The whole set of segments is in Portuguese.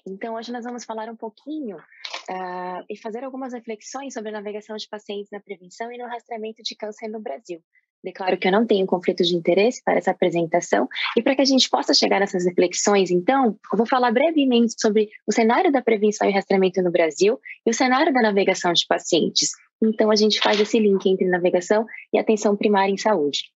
Então, hoje nós vamos falar um pouquinho e fazer algumas reflexões sobre a navegação de pacientes na prevenção e no rastreamento de câncer no Brasil. Declaro que eu não tenho conflito de interesse para essa apresentação e para que a gente possa chegar nessas reflexões, então, eu vou falar brevemente sobre o cenário da prevenção e rastreamento no Brasil e o cenário da navegação de pacientes. Então, a gente faz esse link entre navegação e atenção primária em saúde.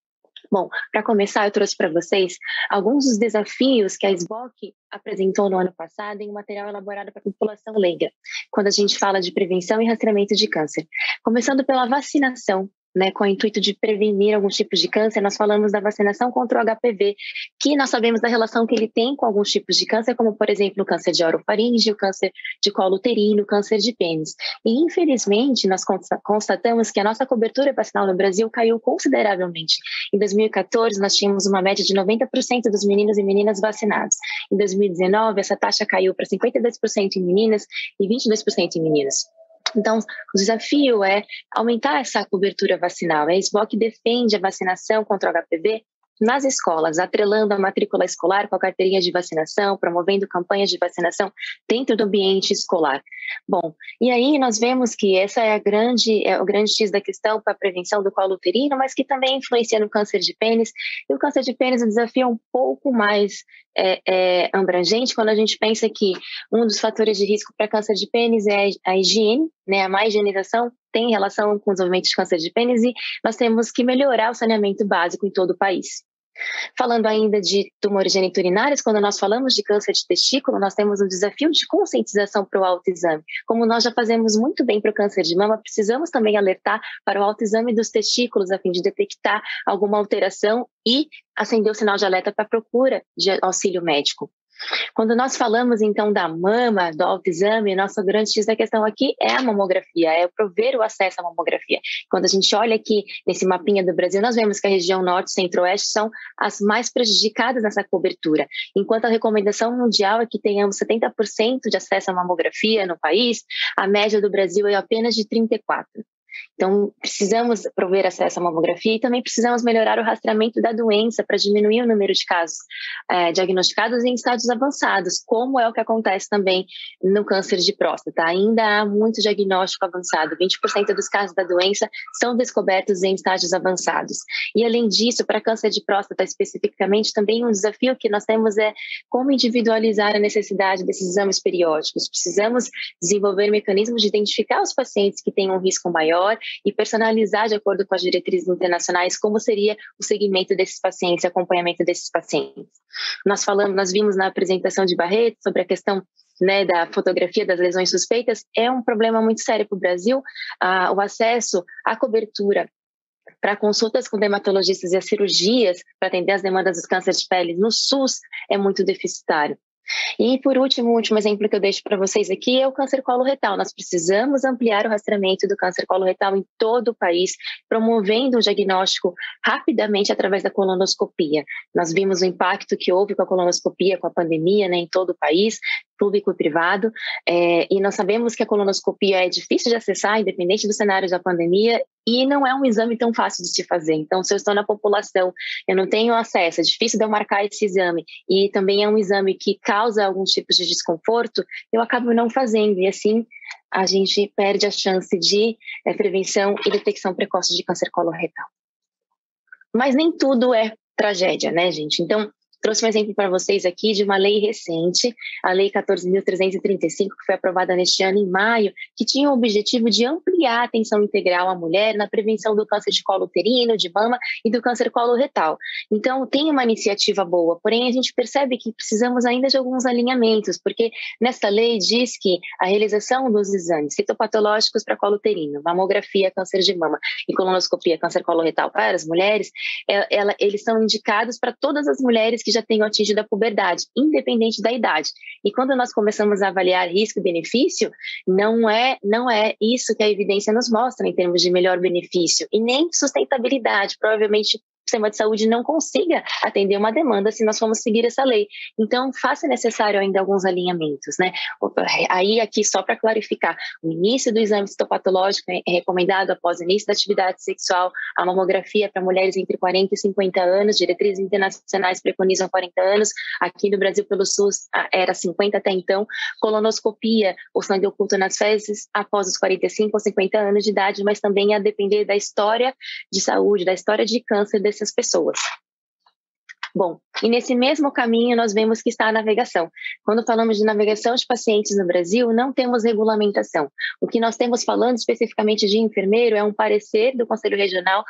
Bom, para começar, eu trouxe para vocês alguns dos desafios que a SBOC apresentou no ano passado em um material elaborado para a população leiga, quando a gente fala de prevenção e rastreamento de câncer. Começando pela vacinação, né, com o intuito de prevenir alguns tipos de câncer, nós falamos da vacinação contra o HPV, que nós sabemos da relação que ele tem com alguns tipos de câncer, como, por exemplo, o câncer de orofaringe, o câncer de colo uterino, o câncer de pênis. E, infelizmente, nós constatamos que a nossa cobertura vacinal no Brasil caiu consideravelmente. Em 2014, nós tínhamos uma média de 90% dos meninos e meninas vacinados. Em 2019, essa taxa caiu para 52% em meninas e 22% em meninos. Então, o desafio é aumentar essa cobertura vacinal. A SBOC defende a vacinação contra o HPV nas escolas, atrelando a matrícula escolar com a carteirinha de vacinação, promovendo campanhas de vacinação dentro do ambiente escolar. Bom, e aí nós vemos que essa é o grande X da questão para a prevenção do colo uterino, mas que também influencia no câncer de pênis. E o câncer de pênis, o desafio é um pouco mais abrangente quando a gente pensa que um dos fatores de risco para câncer de pênis é a higiene, né? A má higienização tem relação com o desenvolvimento de câncer de pênis e nós temos que melhorar o saneamento básico em todo o país. Falando ainda de tumores geniturinários, quando nós falamos de câncer de testículo, nós temos um desafio de conscientização para o autoexame. Como nós já fazemos muito bem para o câncer de mama, precisamos também alertar para o autoexame dos testículos a fim de detectar alguma alteração e acender o sinal de alerta para a procura de auxílio médico. Quando nós falamos, então, da mama, do autoexame, nosso grande X da questão aqui é a mamografia, é prover o acesso à mamografia. Quando a gente olha aqui nesse mapinha do Brasil, nós vemos que a região norte e centro-oeste são as mais prejudicadas nessa cobertura, enquanto a recomendação mundial é que tenhamos 70% de acesso à mamografia no país, a média do Brasil é apenas de 34%. Então, precisamos prover acesso à mamografia e também precisamos melhorar o rastreamento da doença para diminuir o número de casos diagnosticados em estádios avançados, como é o que acontece também no câncer de próstata. Ainda há muito diagnóstico avançado, 20% dos casos da doença são descobertos em estágios avançados. E, além disso, para câncer de próstata especificamente, também um desafio que nós temos é como individualizar a necessidade desses exames periódicos. Precisamos desenvolver mecanismos de identificar os pacientes que têm um risco maior e personalizar de acordo com as diretrizes internacionais como seria o segmento desses pacientes, o acompanhamento desses pacientes. Nós vimos na apresentação de Barreto sobre a questão, né, da fotografia das lesões suspeitas, é um problema muito sério para o Brasil, o acesso à cobertura para consultas com dermatologistas e as cirurgias para atender as demandas dos cânceres de pele no SUS é muito deficitário. E, por último, o último exemplo que eu deixo para vocês aqui é o câncer coloretal. Nós precisamos ampliar o rastreamento do câncer coloretal em todo o país, promovendo o diagnóstico rapidamente através da colonoscopia. Nós vimos o impacto que houve com a colonoscopia, com a pandemia, né, em todo o país, público e privado, e nós sabemos que a colonoscopia é difícil de acessar, independente do cenário da pandemia, e não é um exame tão fácil de se fazer. Então, se eu estou na população, eu não tenho acesso, é difícil de eu marcar esse exame, e também é um exame que causa alguns tipos de desconforto, eu acabo não fazendo, e assim a gente perde a chance de prevenção e detecção precoce de câncer coloretal. Mas nem tudo é tragédia, né, gente? Então, trouxe um exemplo para vocês aqui de uma lei recente, a Lei 14.335, que foi aprovada neste ano, em maio, que tinha o objetivo de ampliar a atenção integral à mulher na prevenção do câncer de colo uterino, de mama e do câncer coloretal. Então, tem uma iniciativa boa, porém a gente percebe que precisamos ainda de alguns alinhamentos, porque nesta lei diz que a realização dos exames citopatológicos para colo uterino, mamografia, câncer de mama e colonoscopia, câncer coloretal para as mulheres, eles são indicados para todas as mulheres que já tenham atingido a puberdade, independente da idade. E quando nós começamos a avaliar risco e benefício, não é isso que a evidência nos mostra em termos de melhor benefício e nem sustentabilidade. Provavelmente sistema de saúde não consiga atender uma demanda se nós formos seguir essa lei. Então, faça necessário ainda alguns alinhamentos, né? Aí, aqui, só para clarificar, o início do exame histopatológico é recomendado após o início da atividade sexual, a mamografia para mulheres entre 40 e 50 anos, diretrizes internacionais preconizam 40 anos, aqui no Brasil, pelo SUS, era 50 até então, colonoscopia, ou sangue oculto nas fezes, após os 45 ou 50 anos de idade, mas também a depender da história de saúde, da história de câncer dessas pessoas. Bom, e nesse mesmo caminho nós vemos que está a navegação. Quando falamos de navegação de pacientes no Brasil, não temos regulamentação. O que nós temos falando especificamente de enfermeiro é um parecer do Conselho Regional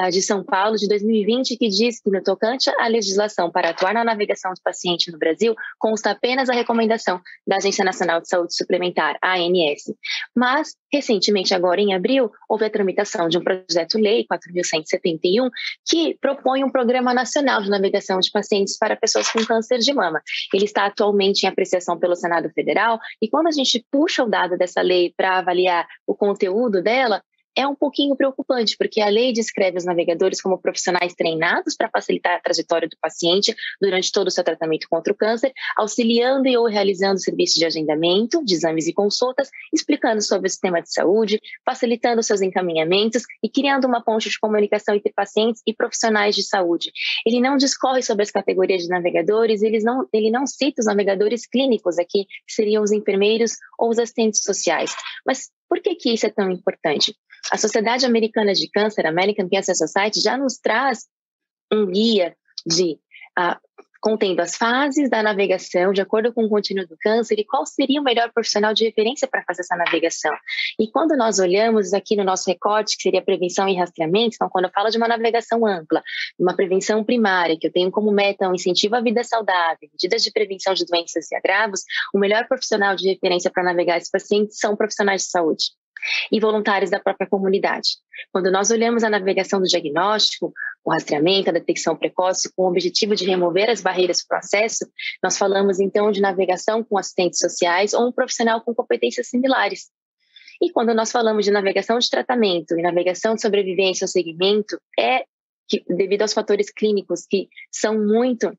de São Paulo de 2020 que diz que no tocante à legislação para atuar na navegação de paciente no Brasil, consta apenas a recomendação da Agência Nacional de Saúde Suplementar, a ANS. Mas, recentemente, agora em abril, houve a tramitação de um projeto-lei 4.171 que propõe um programa nacional de navegação de pacientes para pessoas com câncer de mama. Ele está atualmente em apreciação pelo Senado Federal e quando a gente puxa o dado dessa lei para avaliar o conteúdo dela, é um pouquinho preocupante, porque a lei descreve os navegadores como profissionais treinados para facilitar a trajetória do paciente durante todo o seu tratamento contra o câncer, auxiliando e ou realizando serviços de agendamento, de exames e consultas, explicando sobre o sistema de saúde, facilitando seus encaminhamentos e criando uma ponte de comunicação entre pacientes e profissionais de saúde. Ele não discorre sobre as categorias de navegadores, ele não cita os navegadores clínicos aqui, que seriam os enfermeiros ou os assistentes sociais. Mas por que isso é tão importante? A Sociedade Americana de Câncer, American Cancer Society, já nos traz um guia contendo as fases da navegação, de acordo com o contínuo do câncer, e qual seria o melhor profissional de referência para fazer essa navegação. E quando nós olhamos aqui no nosso recorte, que seria prevenção e rastreamento, então quando eu falo de uma navegação ampla, uma prevenção primária, que eu tenho como meta um incentivo à vida saudável, medidas de prevenção de doenças e agravos, o melhor profissional de referência para navegar esses pacientes são profissionais de saúde e voluntários da própria comunidade. Quando nós olhamos a navegação do diagnóstico, o rastreamento, a detecção precoce, com o objetivo de remover as barreiras para o acesso, nós falamos então de navegação com assistentes sociais ou um profissional com competências similares. E quando nós falamos de navegação de tratamento e navegação de sobrevivência ao segmento, devido aos fatores clínicos que são muito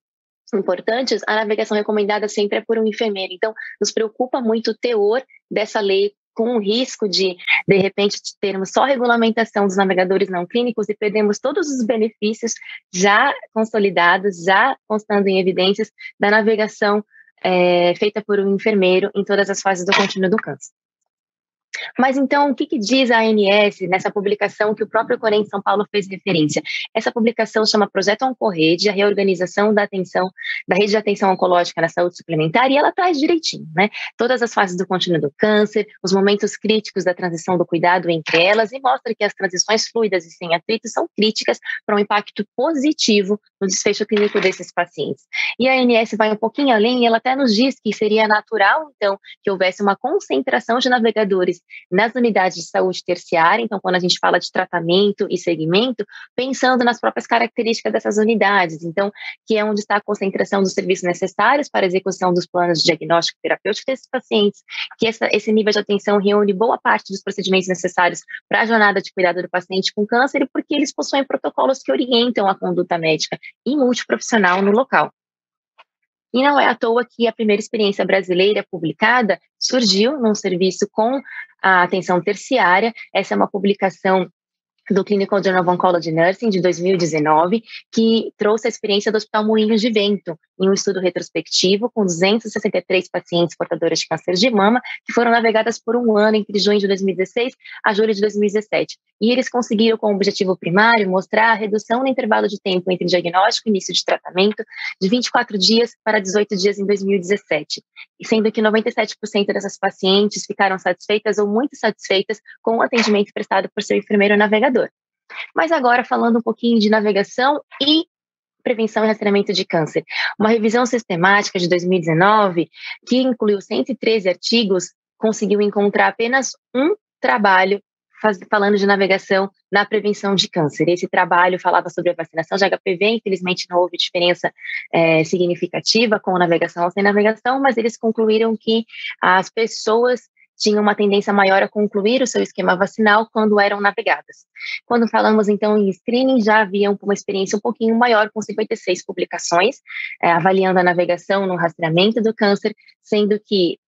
importantes, a navegação recomendada sempre é por um enfermeiro. Então, nos preocupa muito o teor dessa lei, com o risco de repente, termos só regulamentação dos navegadores não clínicos e perdemos todos os benefícios já consolidados, já constando em evidências da navegação feita por um enfermeiro em todas as fases do contínuo do câncer. Mas então, o que diz a ANS nessa publicação que o próprio Corém de São Paulo fez referência? Essa publicação chama Projeto Oncorrede, a reorganização da rede de atenção oncológica na saúde suplementar, e ela traz direitinho, né? Todas as fases do contínuo do câncer, os momentos críticos da transição do cuidado entre elas, e mostra que as transições fluidas e sem atritos são críticas para um impacto positivo no desfecho clínico desses pacientes. E a ANS vai um pouquinho além, e ela até nos diz que seria natural, então, que houvesse uma concentração de navegadores nas unidades de saúde terciária, então quando a gente fala de tratamento e segmento, pensando nas próprias características dessas unidades, então que é onde está a concentração dos serviços necessários para a execução dos planos de diagnóstico terapêutico desses pacientes, que esse nível de atenção reúne boa parte dos procedimentos necessários para a jornada de cuidado do paciente com câncer e porque eles possuem protocolos que orientam a conduta médica e multiprofissional no local. E não é à toa que a primeira experiência brasileira publicada surgiu num serviço com a atenção terciária. Essa é uma publicação do Clinical Journal of Oncology Nursing, de 2019, que trouxe a experiência do Hospital Moinhos de Vento, em um estudo retrospectivo com 263 pacientes portadoras de câncer de mama, que foram navegadas por um ano entre junho de 2016 a julho de 2017. E eles conseguiram, com o objetivo primário, mostrar a redução no intervalo de tempo entre diagnóstico e início de tratamento de 24 dias para 18 dias em 2017, sendo que 97% dessas pacientes ficaram satisfeitas ou muito satisfeitas com o atendimento prestado por seu enfermeiro navegador. Mas agora falando um pouquinho de navegação e prevenção e rastreamento de câncer. Uma revisão sistemática de 2019, que incluiu 113 artigos, conseguiu encontrar apenas um trabalho falando de navegação na prevenção de câncer. Esse trabalho falava sobre a vacinação de HPV, infelizmente não houve diferença significativa com navegação ou sem navegação, mas eles concluíram que as pessoas tinham uma tendência maior a concluir o seu esquema vacinal quando eram navegadas. Quando falamos, então, em screening, já havia uma experiência um pouquinho maior, com 56 publicações, avaliando a navegação no rastreamento do câncer, sendo que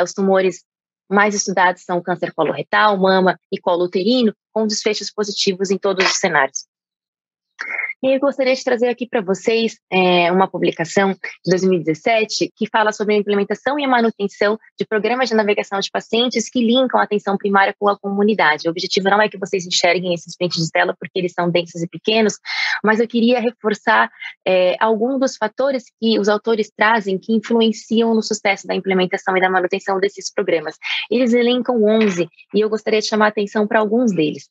os tumores mais estudados são o câncer coloretal, mama e colo uterino, com desfechos positivos em todos os cenários. E eu gostaria de trazer aqui para vocês uma publicação de 2017 que fala sobre a implementação e a manutenção de programas de navegação de pacientes que linkam a atenção primária com a comunidade. O objetivo não é que vocês enxerguem esses prints de tela porque eles são densos e pequenos, mas eu queria reforçar alguns dos fatores que os autores trazem que influenciam no sucesso da implementação e da manutenção desses programas. Eles elencam 11 e eu gostaria de chamar a atenção para alguns deles.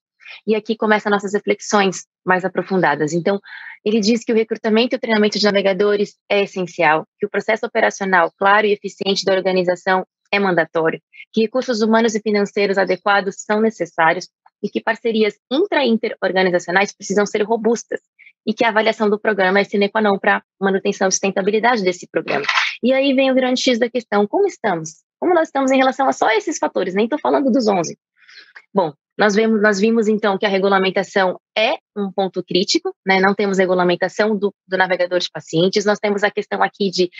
E aqui começam nossas reflexões mais aprofundadas. Então, ele diz que o recrutamento e o treinamento de navegadores é essencial, que o processo operacional claro e eficiente da organização é mandatório, que recursos humanos e financeiros adequados são necessários e que parcerias intra- e interorganizacionais precisam ser robustas e que a avaliação do programa é sine qua non para a manutenção e sustentabilidade desse programa. E aí vem o grande X da questão, como estamos? Como nós estamos em relação a só esses fatores? Nem estou falando dos 11. Bom, nós vimos então que a regulamentação é um ponto crítico, né? Não temos regulamentação do navegador de pacientes, nós temos a questão aqui de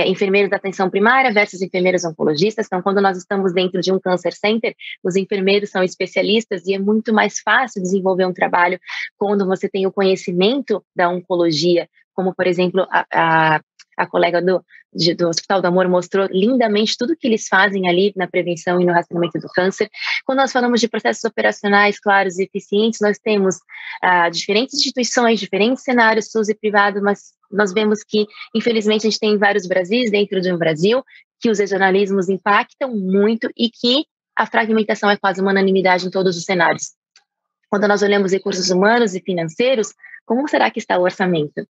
enfermeiros da atenção primária versus enfermeiros oncologistas. Então, quando nós estamos dentro de um cancer center, os enfermeiros são especialistas e é muito mais fácil desenvolver um trabalho quando você tem o conhecimento da oncologia, como, por exemplo, a colega do Hospital do Amor mostrou lindamente tudo que eles fazem ali na prevenção e no rastreamento do câncer. Quando nós falamos de processos operacionais claros e eficientes, nós temos diferentes instituições, diferentes cenários, SUS e privado, mas nós vemos que, infelizmente, a gente tem vários Brasis dentro de um Brasil, que os regionalismos impactam muito e que a fragmentação é quase uma unanimidade em todos os cenários. Quando nós olhamos recursos humanos e financeiros, como será que está o orçamento?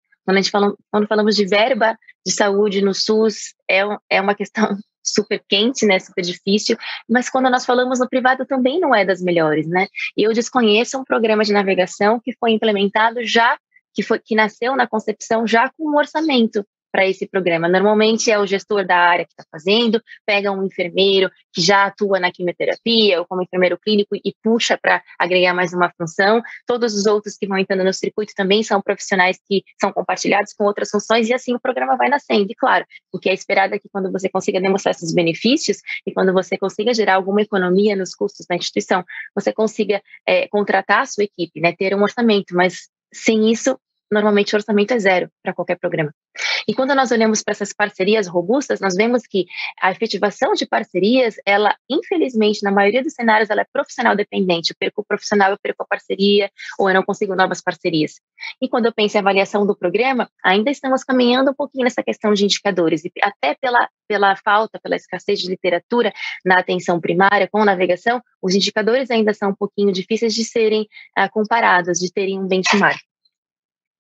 Quando falamos de verba de saúde no SUS, é uma questão super quente, né, super difícil, mas quando nós falamos no privado também não é das melhores, né? E eu desconheço um programa de navegação que foi implementado já, que nasceu na concepção já com um orçamento para esse programa. Normalmente é o gestor da área que está fazendo, pega um enfermeiro que já atua na quimioterapia ou como enfermeiro clínico e puxa para agregar mais uma função. Todos os outros que vão entrando no circuito também são profissionais que são compartilhados com outras funções e assim o programa vai nascendo. E claro, o que é esperado é que quando você consiga demonstrar esses benefícios e quando você consiga gerar alguma economia nos custos da instituição, você consiga contratar a sua equipe, né, ter um orçamento, mas sem isso, normalmente o orçamento é zero para qualquer programa. E quando nós olhamos para essas parcerias robustas, nós vemos que a efetivação de parcerias, ela, infelizmente, na maioria dos cenários, ela é profissional dependente. Eu perco o profissional, eu perco a parceria, ou eu não consigo novas parcerias. E quando eu penso em avaliação do programa, ainda estamos caminhando um pouquinho nessa questão de indicadores, e até pela falta, pela escassez de literatura na atenção primária com navegação, os indicadores ainda são um pouquinho difíceis de serem comparados, de terem um benchmark.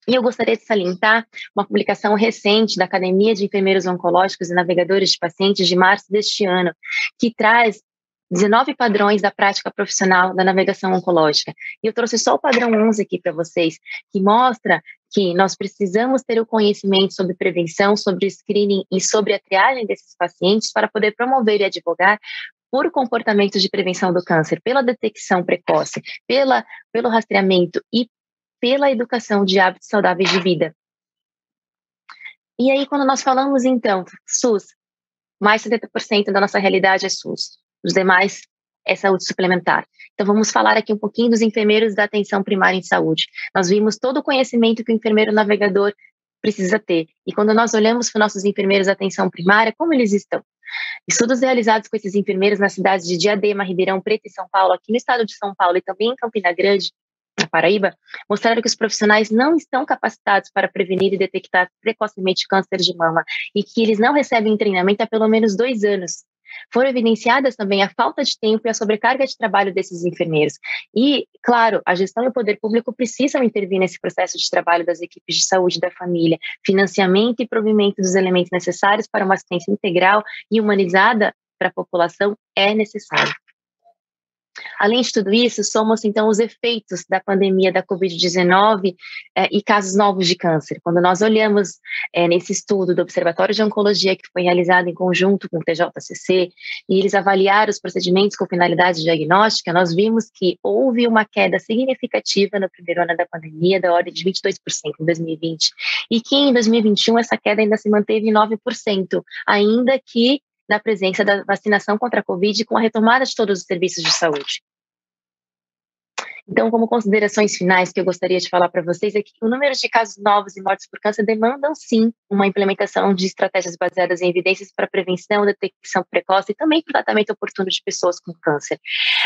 E eu gostaria de salientar uma publicação recente da Academia de Enfermeiros Oncológicos e Navegadores de Pacientes de março deste ano, que traz 19 padrões da prática profissional da navegação oncológica. E eu trouxe só o padrão 11 aqui para vocês, que mostra que nós precisamos ter o conhecimento sobre prevenção, sobre screening e sobre a triagem desses pacientes para poder promover e advogar por comportamentos de prevenção do câncer, pela detecção precoce, pelo rastreamento e pela educação de hábitos saudáveis de vida. E aí, quando nós falamos, então, SUS, mais de 70% da nossa realidade é SUS. Os demais é saúde suplementar. Então, vamos falar aqui um pouquinho dos enfermeiros da atenção primária em saúde. Nós vimos todo o conhecimento que o enfermeiro navegador precisa ter. E quando nós olhamos para os nossos enfermeiros da atenção primária, como eles estão? Estudos realizados com esses enfermeiros nas cidades de Diadema, Ribeirão Preto e São Paulo, aqui no estado de São Paulo e também em Campina Grande, na Paraíba, mostraram que os profissionais não estão capacitados para prevenir e detectar precocemente câncer de mama e que eles não recebem treinamento há pelo menos 2 anos. Foram evidenciadas também a falta de tempo e a sobrecarga de trabalho desses enfermeiros. E, claro, a gestão e o poder público precisam intervir nesse processo de trabalho das equipes de saúde da família. Financiamento e provimento dos elementos necessários para uma assistência integral e humanizada para a população é necessário. Além de tudo isso, somos, então, os efeitos da pandemia da Covid-19 e casos novos de câncer. Quando nós olhamos nesse estudo do Observatório de Oncologia, que foi realizado em conjunto com o TJCC, e eles avaliaram os procedimentos com finalidade diagnóstica, nós vimos que houve uma queda significativa no primeiro ano da pandemia, da ordem de 22% em 2020, e que em 2021 essa queda ainda se manteve em 9%, ainda que na presença da vacinação contra a Covid com a retomada de todos os serviços de saúde. Então, como considerações finais que eu gostaria de falar para vocês é que o número de casos novos e mortes por câncer demandam, sim, uma implementação de estratégias baseadas em evidências para prevenção, detecção precoce e também para o tratamento oportuno de pessoas com câncer.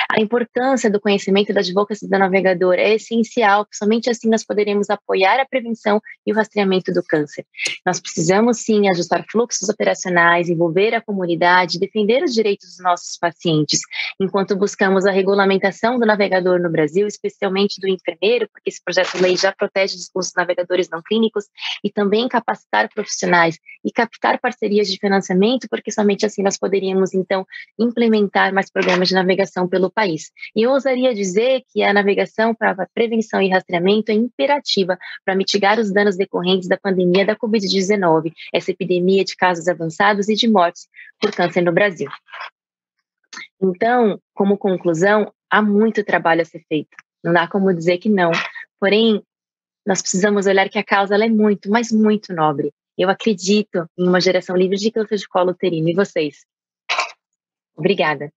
A importância do conhecimento da advocacy do navegador é essencial, somente assim nós poderemos apoiar a prevenção e o rastreamento do câncer. Nós precisamos, sim, ajustar fluxos operacionais, envolver a comunidade, defender os direitos dos nossos pacientes, enquanto buscamos a regulamentação do navegador no Brasil, especialmente do enfermeiro, porque esse projeto de lei já protege os navegadores não clínicos, e também capacitar profissionais e captar parcerias de financiamento, porque somente assim nós poderíamos, então, implementar mais programas de navegação pelo país. E eu ousaria dizer que a navegação para prevenção e rastreamento é imperativa para mitigar os danos decorrentes da pandemia da Covid-19, essa epidemia de casos avançados e de mortes por câncer no Brasil. Então, como conclusão, há muito trabalho a ser feito. Não dá como dizer que não. Porém, nós precisamos olhar que a causa ela é muito, mas muito nobre. Eu acredito em uma geração livre de câncer de colo uterino. E vocês? Obrigada.